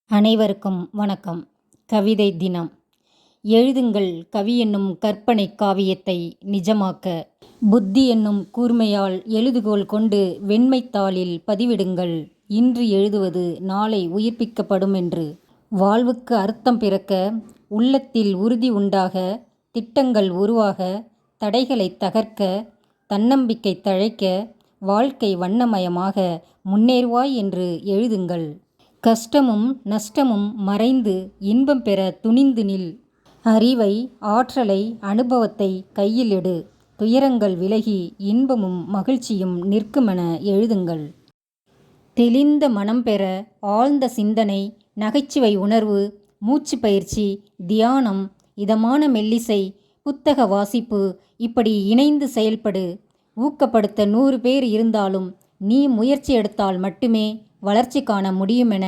அனைவருக்கும் வணக்கம். கவிதை தினம். எழுதுங்கள் கவி என்னும் கற்பனை காவியத்தை நிஜமாக்க. புத்தி என்னும் கூர்மையால் எழுதுகோல் கொண்டு வெண்மைத்தாளில் பதிவிடுங்கள். இன்று எழுதுவது நாளை உயிர்ப்பிக்கப்படும் என்று. வாழ்வுக்கு அர்த்தம் பிறக்க, உள்ளத்தில் உறுதி உண்டாக, திட்டங்கள் உருவாக, தடைகளை தகர்க்க, தன்னம்பிக்கை தழைக்க, வாழ்க்கை வண்ணமயமாக முன்னேறுவாய் என்று எழுதுங்கள். கஷ்டமும் நஷ்டமும் மறைந்து இன்பம் பெற துணிந்து நில். அறிவை, ஆற்றலை, அனுபவத்தை கையில் எடு. துயரங்கள் விலகி இன்பமும் மகிழ்ச்சியும் நிற்குமென எழுதுங்கள். தெளிந்த மனம் பெற ஆழ்ந்த சிந்தனை, நகைச்சுவை உணர்வு, மூச்சு பயிற்சி, தியானம், இதமான மெல்லிசை, புத்தக வாசிப்பு, இப்படி இணைந்து செயல்படு. ஊக்கப்படுத்த 100 பேர் இருந்தாலும் நீ முயற்சி எடுத்தால் மட்டுமே வளர்ச்சி காண முடியுமென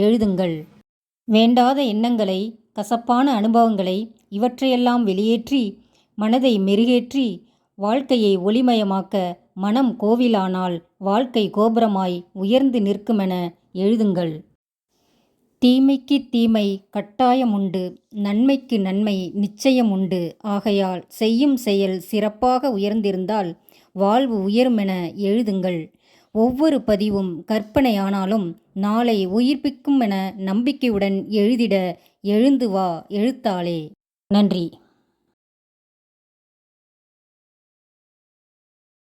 எழுதுங்கள். வேண்டாத எண்ணங்களை, கசப்பான அனுபவங்களை இவற்றையெல்லாம் வெளியேற்றி, மனதை மெருகேற்றி, வாழ்க்கையை ஒளிமயமாக்க மனம் கோவிலானால் வாழ்க்கை கோபுரமாய் உயர்ந்து நிற்குமென எழுதுங்கள். தீமைக்கு தீமை கட்டாயமுண்டு, நன்மைக்கு நன்மை நிச்சயம் உண்டு. ஆகையால் செய்யும் செயல் சிறப்பாக உயர்ந்திருந்தால் வாழ்வு உயருமென எழுதுங்கள். ஒவ்வொரு பதிவும் கற்பனையானாலும் நாளை உயிர்ப்பிக்கும் என நம்பிக்கையுடன் எழுதிட எழுந்து வா எழுத்தாளே. நன்றி.